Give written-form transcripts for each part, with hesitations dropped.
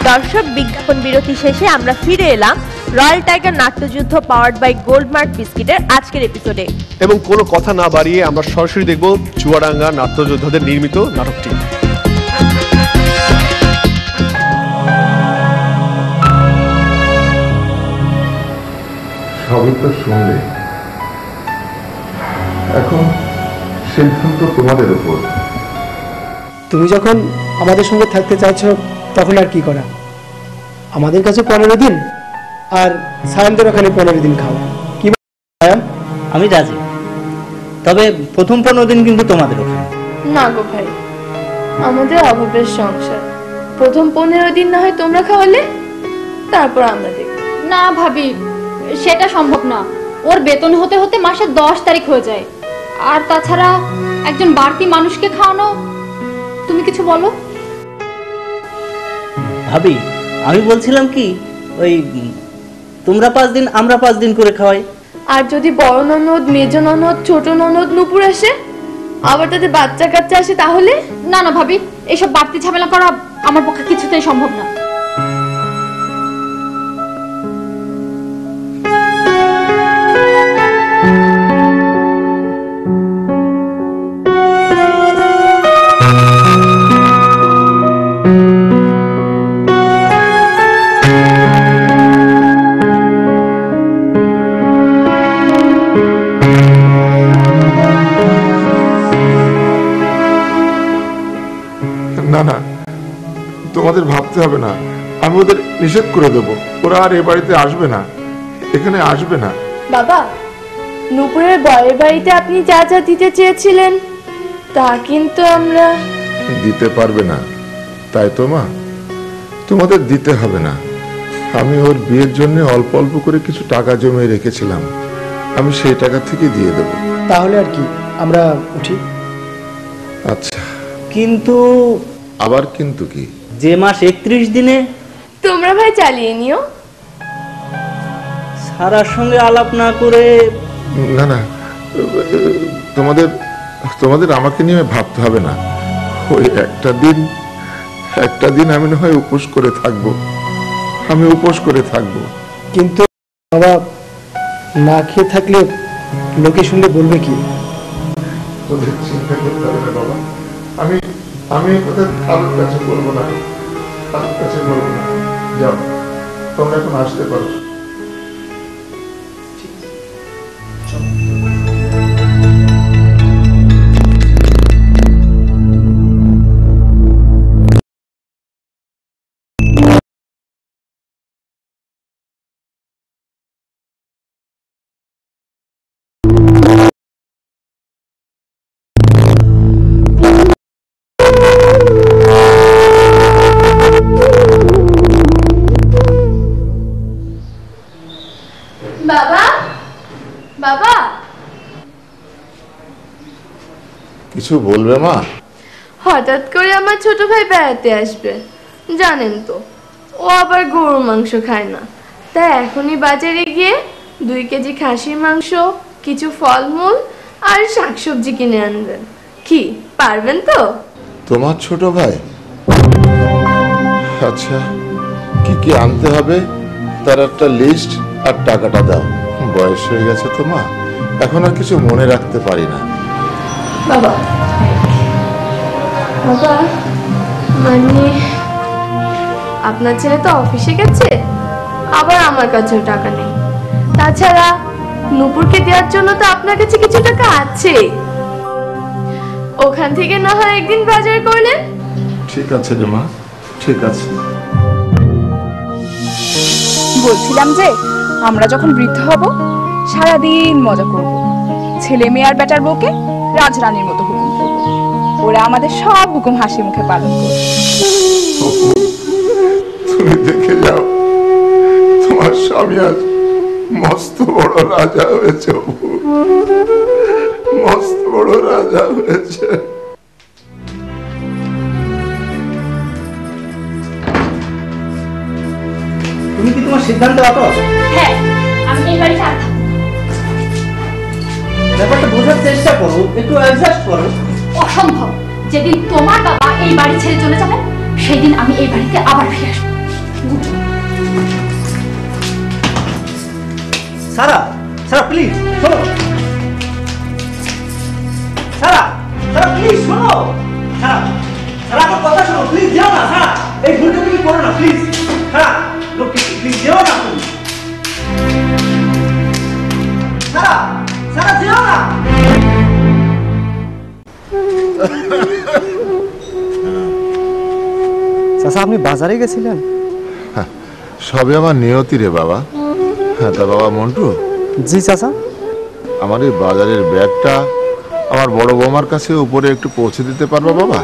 দর্শক, বিজ্ঞাপন বিরতি শেষে আমরা ফিরে এলাম রয়্যাল টাইগার নাট্যযুদ্ধ পাওয়ার্ড বাই গোল্ডমার্ক বিস্কিটের আজকের এপিসোডে। এবং কোনো কথা না বাড়িয়ে আমরা সরাসরি দেখব চুয়াডাঙ্গা নাট্যযোদ্ধাদের নির্মিত নাটকটি। সবই তো শুনলে, এখন সিদ্ধান্ত তোমাদের উপর। তুমি যখন আমাদের সঙ্গে থাকতে চাইছো তখন আর কি করা, আমাদের কাছে 15 দিন আর সায়ানদের ওখানে 15 দিন খাও। কি সায়ান? আমি রাজি, তবে প্রথম 15 দিন কিন্তু তোমাদের ওখানে। না গো ভাই, আমাদের অভাবের সংসার, প্রথম 15 দিন না হয় তোমরা খাওয়ালে, তারপর আমরা দেখব। না ভাবি, সেটা সম্ভব না। ওর বেতন হতে হতে মাসের 10 তারিখ হয়ে যায়। আর তাছাড়া একজন বাড়তি মানুষকে খাওয়ানো, তুমি কিছু বলো। ভাবি, আমি বলছিলাম কি, ওই তোমরা 5 দিন আমরা 5 দিন করে খাওয়াই। আর যদি বড় ননদ, মেজ ননদ, ছোট ননদ, নুপুর আসে, আবার তাদের বাচ্চা কাচ্চা আসে, তাহলে? না না ভাবি, এইসব বাড়তি ঝামেলা করা আমার পক্ষে কিছুতেই সম্ভব না। না না, তোমাদের ভাবতে হবে না, আমি ওদের নিষেধ করে দেবো। ওরা আর এ বাড়িতে আসবে না, এখানে আসবে না। বাবা, নুপুরের বয়ের বাড়িতে আপনি যা যা দিতে চেয়েছিলেন তা কিন্তু আমরা দিতে পারবে না, তাই তো মা? তোমাদের দিতে হবে না। আমি ওর বিয়ের জন্য অল্প অল্প করে কিছু টাকা জমিয়ে রেখেছিলাম, আমি সেই টাকা থেকে দিয়ে দেব। তাহলে আর কি, আমরা উঠি। আচ্ছা, কিন্তু আবার কিন্তু কি? যে মাস 31 দিনে তোমরা ভাই চালিয়ে নিও। সারার সঙ্গে আলাপ না করে। না না, তোমাদের তোমাদের আমাকে নিয়ে ভাবতে হবে না। ওই একটা দিন আমি না হয় উপোস করে থাকবো, আমি উপোস করে থাকবো। কিন্তু বাবা, না খেয়ে থাকলে লোকে শুনলে বলবে কি? তোদের চিন্তা করতে হবে না বাবা, আমি কথা কারোর কাছে বলবো না, কারোর কাছে বলবো না। যাও, তোমরা এখন আসতে পারো। বাবা, বাবা, কিছু বলবে মা? হঠাৎ করে আমার ছোট ভাই বেড়াতে আসবে, জানেন তো, ও আবার গরুর মাংস খায় না। তাই এখনই বাজারে গিয়ে 2 কেজি খাসির মাংস, কিছু ফলমূল আর শাকসবজি কিনে আনবেন। কি পারবেন তো? তোমার ছোট ভাই? আচ্ছা, কি কি আনতে হবে তার একটা লিস্ট আর টাকাটা দাও। বয়স হয়ে গেছে তো মা, এখন আর কিছু মনে রাখতে পারি না। বাবা, বাবা, মানে আপনার ছেলে তো অফিসে গেছে, আবার আমার কাছেও টাকা নেই। তাছাড়া নুপুরকে দেওয়ার জন্য তো আপনার কাছে কিছু টাকা আছে, ওখান থেকে না হয় একদিন বাজার করলেন। ঠিক আছে রে মা, ঠিক আছে। বলছিলাম যে আমরা যখন বৃদ্ধ হব সারাদিন মজা করব, ছেলে মেয়ে আর বেটার বউকে রাজরানীর মতো হুকুম করব, ওরা আমাদের সব হুকুম হাসি মুখে পালন করবে। তুমি দেখে যাও, তোমার স্বামী আজ মস্ত বড় রাজা হয়েছে, মস্ত বড় রাজা হয়েছে। তুমি কি তোমার সিদ্ধান্ত অটল? হ্যাঁ, আমি এই বাড়িতে আর থাকবো না। ব্যাপারটা বোঝার চেষ্টা করো, একটু অ্যাডজাস্ট করো। অসম্ভব। যেদিন তোমার বাবা এই বাড়ি ছেড়ে চলে যাবে, সেদিন আমি এই বাড়িতে আবার ফিরে আসবো। সারা, সারা প্লিজ শোনো। সারা, সারা প্লিজ শোনো। সারা, সারা আমার কথা শোনো, প্লিজ যেও না। সারা, এই ভুলটা তুমি করো না প্লিজ। সারা, লক্ষ্মী প্লিজ যেও না তুমি। সারা, সারা যেও না। চাচা, আপনি বাজারে গেছিলেন? সবে আমার নিয়তি রে বাবা। হ্যাঁ, তা বাবা মন্টু, জি চাচা। আমার এই বাজারের ব্যাগটা আমার বড় বৌমার কাছে উপরে একটু পৌঁছে দিতে পারবো বাবা?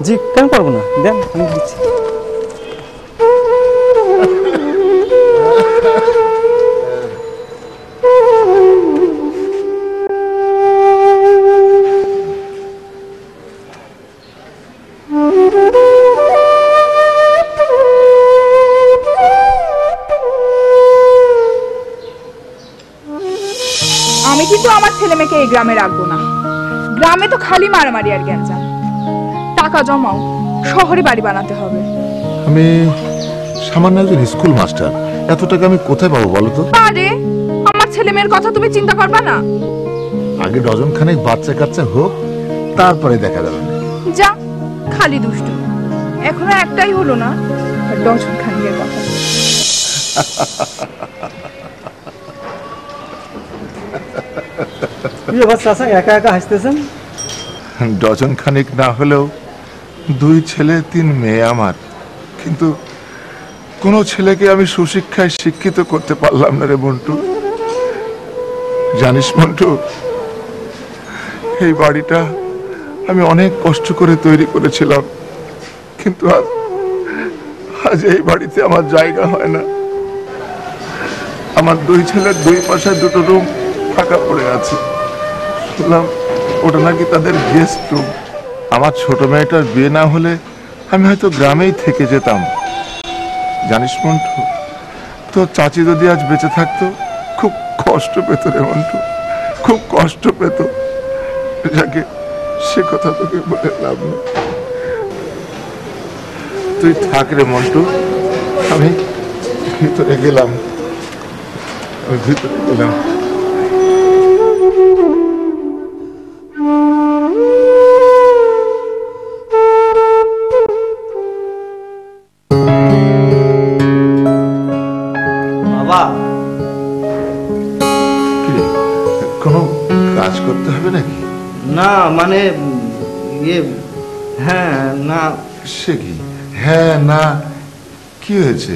জি, কেন পারবো না, দেন আমি দিচ্ছি। আমি কিন্তু আমার ছেলে মেয়েকে এই গ্রামে রাখবো না। গ্রামে তো খালি মারামারি আর গ্যাঞ্জাম। টাকা জমাও, শহরে বাড়ি বানাতে হবে। আমি সামান্য একজন স্কুল মাস্টার, এত টাকা আমি কোথায় পাবো বলো তো? আরে আমার ছেলে মেয়ের কথা তুমি চিন্তা করবা না? আগে ডজন খানেক বাচ্চা কাচ্চা হোক, তারপরে দেখা যাবে। যা, খালি দুষ্টু। এখনো একটাই হলো না, আর ডজন খানিকের কথা। কি ব্যাপার চাচা, একা একা হাসতেছেন? ডজন খানিক না হলেও 2 ছেলে 3 মেয়ে আমার, কিন্তু কোনো ছেলেকে আমি সুশিক্ষায় শিক্ষিত করতে পারলাম না রে মন্টু। জানিস মন্টু, এই বাড়িটা আমি অনেক কষ্ট করে তৈরি করেছিলাম, কিন্তু আজ এই বাড়িতে আমার জায়গা হয় না। আমার 2 ছেলের 2 পাশে 2টো রুম ফাঁকা পড়ে আছে। শুনলাম ওটা নাকি তাদের গেস্ট রুম। আমার ছোট মেয়েটার বিয়ে না হলে আমি হয়তো গ্রামেই থেকে যেতাম। জানিস মন্টু, তোর চাচি যদি আজ বেঁচে থাকতো, খুব কষ্ট পেত রে মন্টু, খুব কষ্ট পেত। যাকে সে কথা তোকে বলে লাভ নেই। তুই থাক রে মন্টু, আমি ভিতরে গেলাম। বাবা, কোনো কাজ করতে হবে নাকি? না মানে ইয়ে, হ্যাঁ না। সে কি হ্যাঁ না, কি হয়েছে?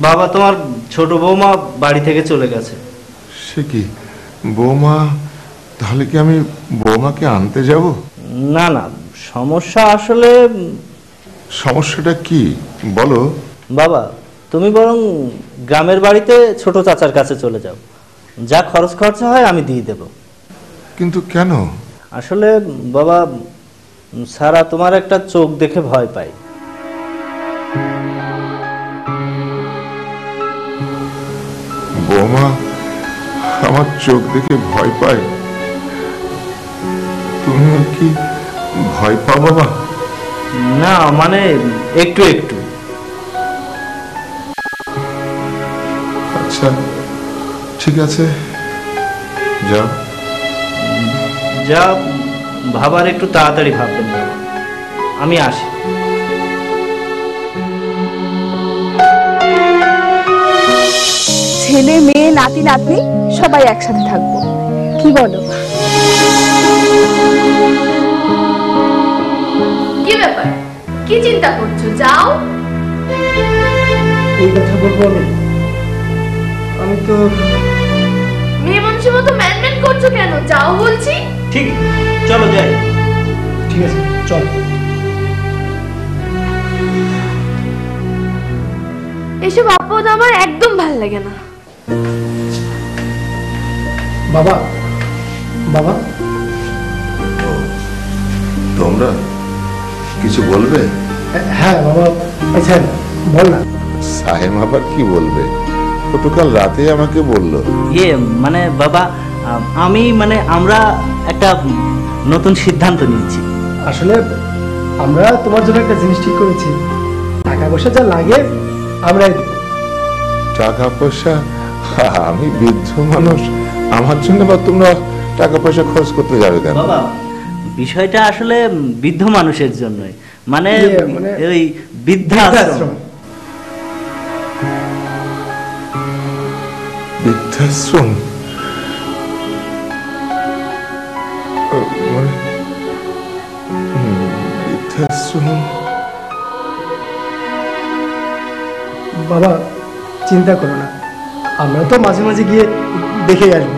বাবা, তোমার ছোট বৌমা বাড়ি থেকে চলে গেছে। সে কি বৌমা? তাহলে কি আমি বৌমাকে আনতে যাব? না না, সমস্যা আসলে। সমস্যাটা কি বলো বাবা, তুমি বরং গ্রামের বাড়িতে ছোট চাচার কাছে চলে যাও। যা খরচ খরচা হয় আমি দিয়ে দেব। কিন্তু কেন? আসলে বাবা, সারা তোমার একটা চোখ দেখে ভয় পায়। বৌমা আমার চোখ দেখে ভয় পায়? তুমি কি ভয় পাও বাবা? না মানে একটু একটু। আচ্ছা ঠিক আছে, যাও। যা ভাবার একটু তাড়াতাড়ি ভাববেন বাবা। আমি আসি। ছেলে মেয়ে নাতি নাতনি সবাই একসাথে থাকবো, কি বলো? কি ব্যাপার, কি চিন্তা করছো? যাও। এই কথা বলবো আমি? আমি তো মেয়ে মানুষের মতো ম্যানম্যান করছো কেন? যাও বলছি। ঠিক, চলো যাই। ঠিক আছে, চল। এসব আপদ আমার একদম ভাল লাগে না। বাবা, বাবা, তোমরা কিছু বলবে? হ্যাঁ বাবা। আচ্ছা বল না। সাহেব আবার কি বলবে? গতকাল রাতে আমাকে বললো। ইয়ে মানে বাবা, আমি মানে আমরা একটা নতুন সিদ্ধান্ত নিয়েছি। আসলে আমরা তোমার জন্য একটা জিনিস ঠিক করেছি। টাকা পয়সা যা লাগে আমরাই দেব। টাকা পয়সা? আমি বৃদ্ধ মানুষ, আমার জন্য বা তোমরা টাকা পয়সা খরচ করতে যাবে কেন? বাবা বিষয়টা আসলে বৃদ্ধ মানুষের জন্যই, মানে ওই বৃদ্ধাশ্রম। বৃদ্ধাশ্রম? বৃদ্ধাশ্রম? বাবা চিন্তা করো না, আমরা তো মাঝে মাঝে গিয়ে দেখে আসবো।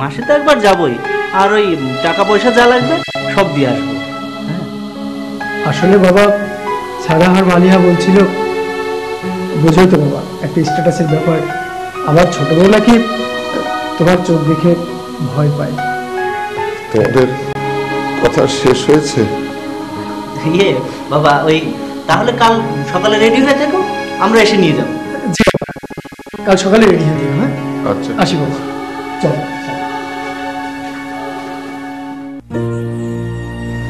মাসে তো একবার যাবই, আর ওই টাকা পয়সা যা লাগবে সব দিয়ে আসবো। আসলে বাবা সারা আর মালিহা বলছিল, বুঝোই তো বাবা একটা স্ট্যাটাসের ব্যাপার, আমার ছোট বউ নাকি তোমার চোখ দেখে ভয় পায়। তোমাদের কথা শেষ হয়েছে? ইয়ে বাবা, ওই তাহলে কাল সকালে রেডি হয়ে থাকো, আমরা এসে নিয়ে যাবো। কাল সকালে রেডি হয়ে দিও। হ্যাঁ আচ্ছা, আসি বাবা, চলো।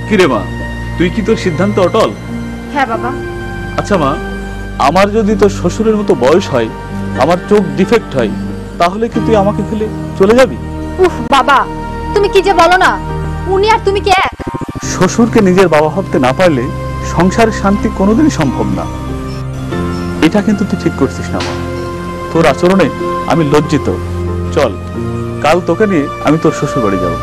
কিরে মা, তুই কি তোর সিদ্ধান্ত অটল? হ্যাঁ বাবা। আচ্ছা মা, আমার যদি তোর শ্বশুরের মতো বয়স হয়, আমার চোখ ডিফেক্ট হয়, তাহলে কি তুই আমাকে ফেলে চলে যাবি? উফ বাবা, তুমি কি যে বলো না, উনি আর তুমি কি এক? শ্বশুরকে নিজের বাবা ভাবতে না পারলে সংসারের শান্তি কোনোদিনই সম্ভব না। এটা কিন্তু তুই ঠিক করছিস না মা, তোর আচরণে আমি লজ্জিত। চল, কাল তোকে নিয়ে আমি তোর শ্বশুর বাড়ি যাবো।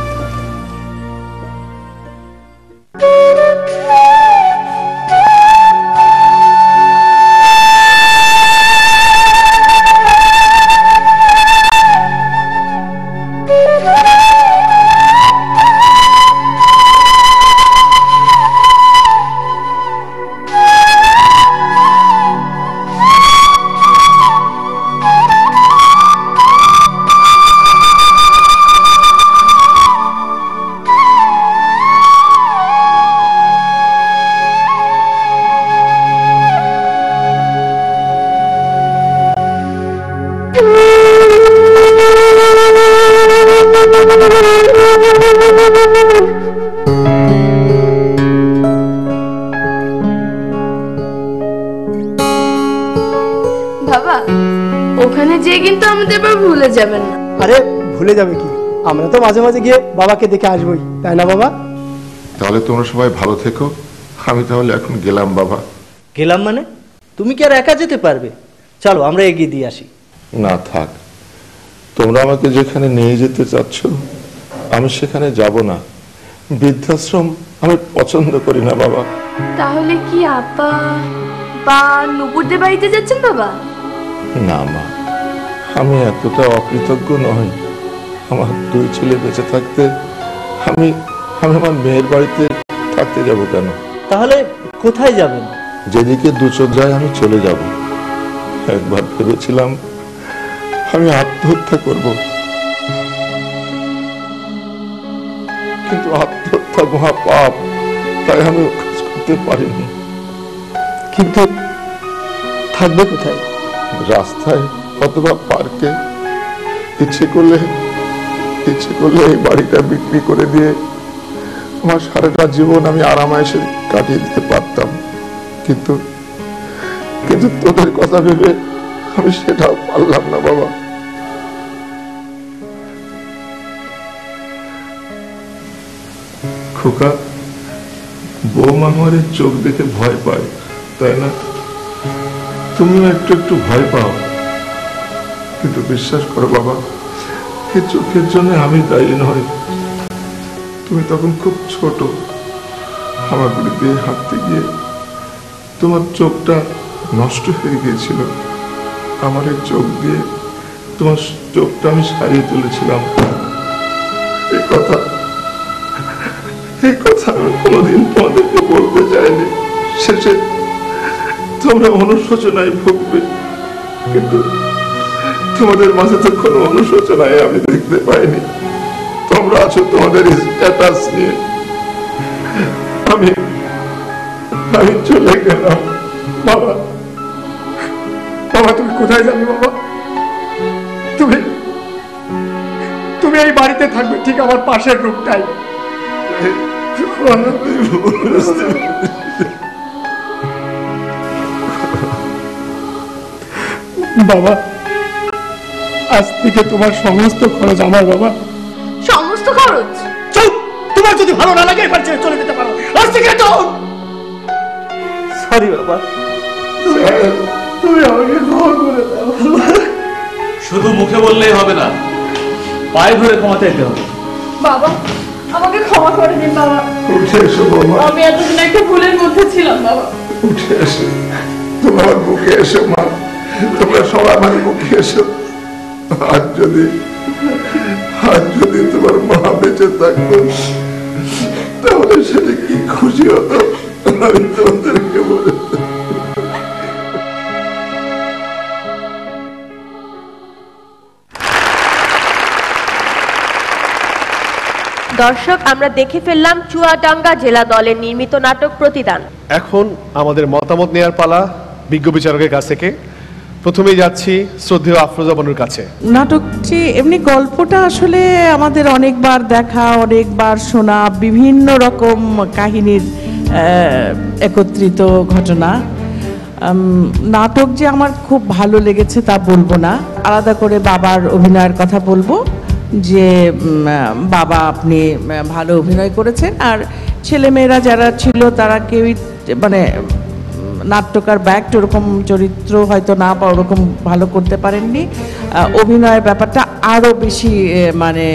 বাবা ওখানে যেয়ে কিন্তু আমাদের এবার ভুলে যাবেন না। আরে ভুলে যাবে কি, আমরা তো মাঝে মাঝে গিয়ে বাবাকে দেখে আসবোই, তাই না বাবা? তাহলে তোমরা সবাই ভালো থেকো, আমি তাহলে এখন গেলাম বাবা। গেলাম মানে? তুমি কি আর একা যেতে পারবে? চলো আমরা এগিয়ে দিয়ে আসি। না থাক, তোমরা আমাকে যেখানে নিয়ে যেতে চাচ্ছ আমি সেখানে যাব না। বৃদ্ধাশ্রম আমি পছন্দ করি না বাবা। তাহলে কি আপা বা নুপুরদের বাড়িতে যাচ্ছেন বাবা? না মা, আমি এতটা অকৃতজ্ঞ নই। আমার দুই ছেলে বেঁচে থাকতে আমি আমার মেয়ের বাড়িতে থাকতে যাব কেন? তাহলে কোথায় যাবেন? যেদিকে দু চোখ যায় আমি চলে যাব। একবার ভেবেছিলাম আমি আত্মহত্যা করব, কিন্তু আত্মহত্যা মহা পাপ, তাই আমি কাজ করতে পারিনি। কিন্তু থাকবে কোথায়? রাস্তায় অথবা পার্কে। ইচ্ছে করলে এই বাড়িটা বিক্রি করে দিয়ে আমার সারাটা জীবন আমি আরামায়েশে কাটিয়ে দিতে পারতাম, কিন্তু তোদের কথা ভেবে আমি সেটাও পারলাম না বাবা। খোকা, বৌমা আমার চোখ দেখে ভয় পায়, তাই না? তুমিও একটু একটু ভয় পাও, কিন্তু বিশ্বাস করো বাবা, এই চোখের জন্য আমি দায়ী নই। তুমি তখন খুব ছোট, আমার গুলি দিয়ে হাঁটতে গিয়ে তোমার চোখটা নষ্ট হয়ে গিয়েছিল। আমার এই চোখ দিয়ে তোমার চোখটা আমি সারিয়ে তুলেছিলাম। এই কথা আমি কোনোদিন তোমাদেরকে বলতে চাইনি। শেষে তোমরা অনুশোচনায় ভুগবে, কিন্তু তোমাদের মাঝে তো কোনো অনুশোচনায় আমি দেখতে পাইনি। তোমরা আছো তোমাদের স্ট্যাটাস নিয়ে। আমি চলে গেলাম বাবা। বাবা তুমি কোথায় যাবে বাবা? তুমি এই বাড়িতে থাকবে, ঠিক আমার পাশের রূপটাই। বাবা, আজ থেকে তোমার সমস্ত খরচ আমার। বাবা, সমস্ত খরচ? চুপ! তোমার যদি ভালো না লাগে এবার ছেড়ে চলে যেতে পারো। আজ থেকে চল। সরি বাবা। তুমি আমাকে ক্ষমা করে দাও। শুধু মুখে বললেই হবে না, পায়ে ধরে ক্ষমা চাইতে হবে। বাবা, আমাকে ক্ষমা করে দিন বাবা। উঠে এসো বৌমা, আমি এতদিন একটা ভুলের মধ্যে ছিলাম বাবা। উঠে এসো, তোমার বুকে এসো মা, তোমরা সবাই আমার বুকে এসো। আজ যদি তোমার মা বেঁচে থাকতো তাহলে সেটা কি খুশি হতো আমি তোমাদেরকে বলে। দর্শক, আমরা দেখে ফেললাম চুয়াডাঙ্গা জেলা দলের নির্মিত নাটক প্রতিদান। এখন আমাদের মতামত নেওয়ার পালা বিজ্ঞ বিচারকের কাছ থেকে। প্রথমেই যাচ্ছি শ্রদ্ধেয় আফরোজা বানুর কাছে। নাটকটি এমনি গল্পটা আসলে আমাদের অনেকবার দেখা, অনেকবার শোনা, বিভিন্ন রকম কাহিনীর একত্রিত ঘটনা। নাটক যে আমার খুব ভালো লেগেছে তা বলবো না, আলাদা করে বাবার অভিনয়ের কথা বলবো যে বাবা আপনি ভালো অভিনয় করেছেন, আর ছেলেমেয়েরা যারা ছিল তারা কেউই মানে নাট্যকার ব্যাক্ট ওরকম চরিত্র হয়তো না বা ওরকম ভালো করতে পারেননি। অভিনয়ের ব্যাপারটা আরও বেশি মানে